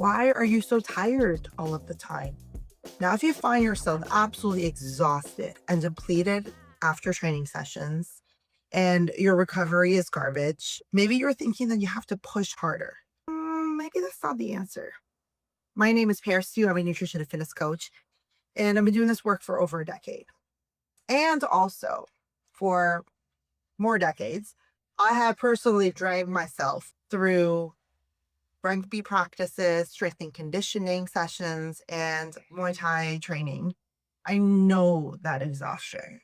Why are you so tired all of the time? Now, if you find yourself absolutely exhausted and depleted after training sessions and your recovery is garbage, maybe you're thinking that you have to push harder. Maybe that's not the answer. My name is Pear Stu. I'm a nutrition and fitness coach, and I've been doing this work for over a decade. And also, for more decades, I have personally dragged myself through rugby practices, strength and conditioning sessions, and Muay Thai training. I know that exhaustion.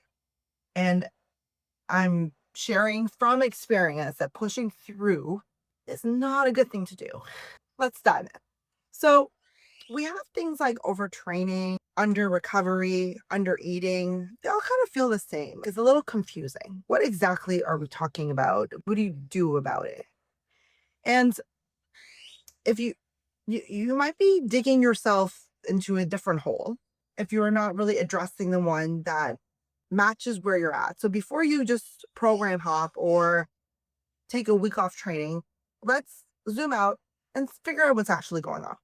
And I'm sharing from experience that pushing through is not a good thing to do. Let's dive in. So, we have things like overtraining, under recovery, under eating. They all kind of feel the same. It's a little confusing. What exactly are we talking about? What do you do about it? And if you might be digging yourself into a different hole if you are not really addressing the one that matches where you're at. So before you just program hop or take a week off training, let's zoom out and figure out what's actually going on.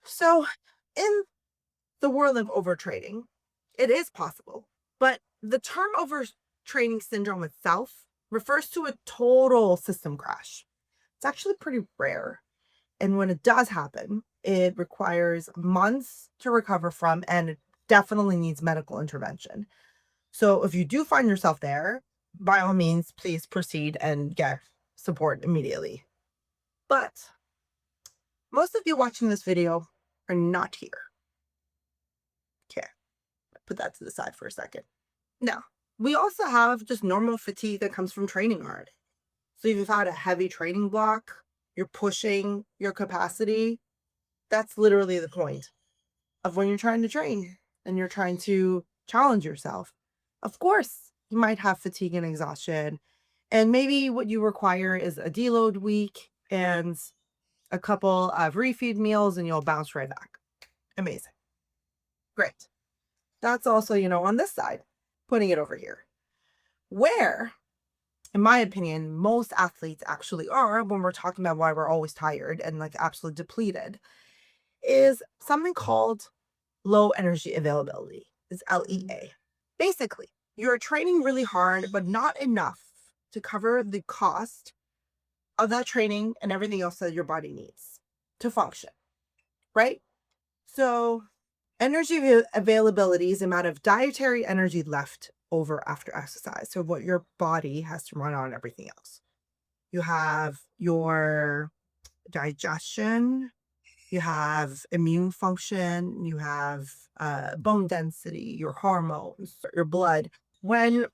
So in the world of overtraining, it is possible, but the term overtraining syndrome itself refers to a total system crash. It's actually pretty rare. And when it does happen, it requires months to recover from, and it definitely needs medical intervention. So if you do find yourself there, by all means, please proceed and get support immediately. But most of you watching this video are not here. Okay, put that to the side for a second. Now, we also have just normal fatigue that comes from training hard. So if you've had a heavy training block, you're pushing your capacity, that's literally the point of when you're trying to train and you're trying to challenge yourself. Of course, you might have fatigue and exhaustion, and maybe what you require is a deload week and a couple of refeed meals, and you'll bounce right back. Amazing. Great. That's also, on this side, putting it over here, where, in my opinion, most athletes actually are when we're talking about why we're always tired and like absolutely depleted, is something called low energy availability, is LEA. Basically, you're training really hard, but not enough to cover the cost of that training and everything else that your body needs to function, right? So, availability is the amount of dietary energy left over after exercise. So, what your body has to run on everything else. You have your digestion, you have immune function, you have bone density, your hormones, your blood. When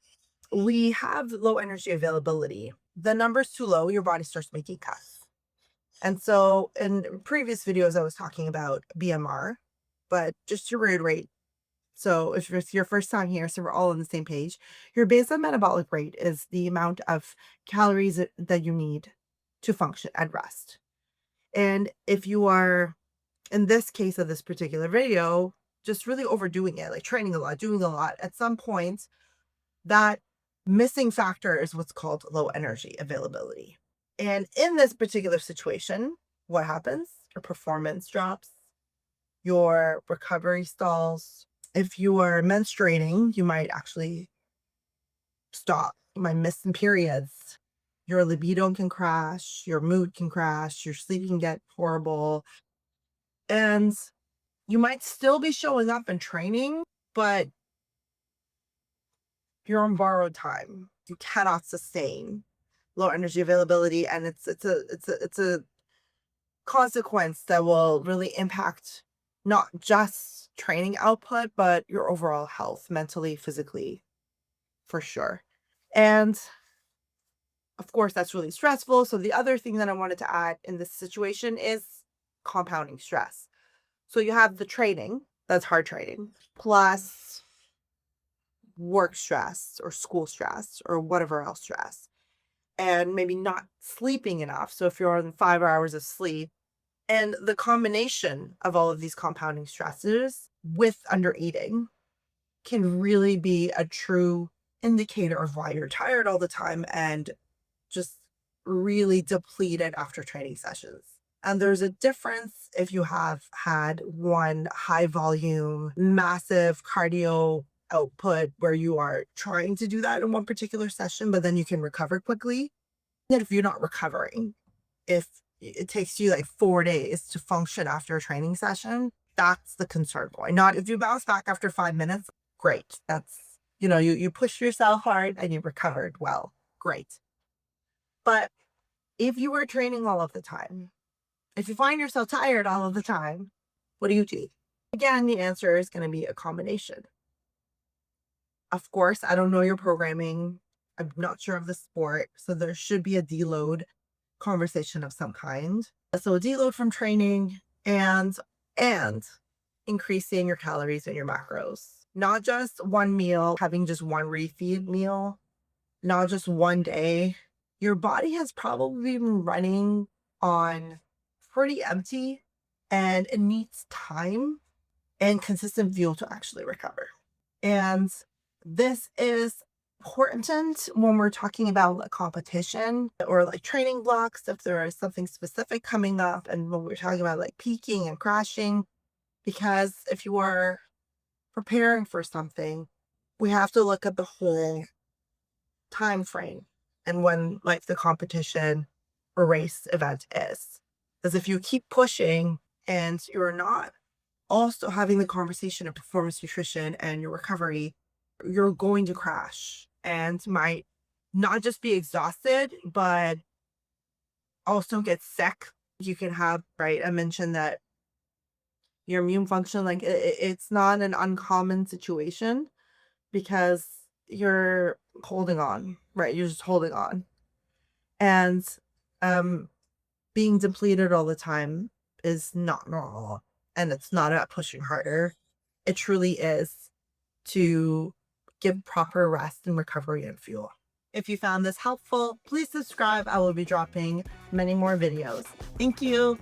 we have low energy availability, the number's too low, your body starts making cuts. And so in previous videos, I was talking about BMR, but just to reiterate, so if it's your first time here, so we're all on the same page, your basal metabolic rate is the amount of calories that you need to function at rest. And if you are, in this case of this particular video, just really overdoing it, like training a lot, doing a lot, at some point, that missing factor is what's called low energy availability. And in this particular situation, what happens? Your performance drops, your recovery stalls. If you are menstruating, you might actually stop. You might miss some periods. Your libido can crash, your mood can crash, your sleep can get horrible. And you might still be showing up and training, but you're on borrowed time. You cannot sustain low energy availability, and it's a consequence that will really impact not just training output, but your overall health, mentally, physically, for sure. And of course, that's really stressful. So the other thing that I wanted to add in this situation is compounding stress. So you have the training, that's hard training, plus work stress or school stress or whatever else stress, and maybe not sleeping enough. So if you're on 5 hours of sleep, and the combination of all of these compounding stresses with under eating can really be a true indicator of why you're tired all the time and just really depleted after training sessions. And there's a difference if you have had one high volume, massive cardio output where you are trying to do that in one particular session, but then you can recover quickly. And if you're not recovering, if it takes you like 4 days to function after a training session, that's the concern point. Not if you bounce back after 5 minutes, great. That's, you pushed yourself hard and you recovered well. Great. But if you are training all of the time, if you find yourself tired all of the time, what do you do? Again, the answer is going to be a combination. Of course, I don't know your programming. I'm not sure of the sport. So there should be a deload conversation of some kind. So a deload from training and increasing your calories and your macros. Not just one meal, having just one refeed meal, not just one day. Your body has probably been running on pretty empty, and it needs time and consistent fuel to actually recover. And this is important when we're talking about a competition or like training blocks, if there is something specific coming up, and when we're talking about like peaking and crashing, because if you are preparing for something, we have to look at the whole time frame and when like the competition or race event is. Because if you keep pushing and you're not also having the conversation of performance nutrition and your recovery, you're going to crash and might not just be exhausted, but also get sick. You can have, right? I mentioned that your immune function, like it's not an uncommon situation because you're holding on, right? You're just holding on. And being depleted all the time is not normal. And it's not about pushing harder. It truly is to give proper rest and recovery and fuel. If you found this helpful, please subscribe. I will be dropping many more videos. Thank you.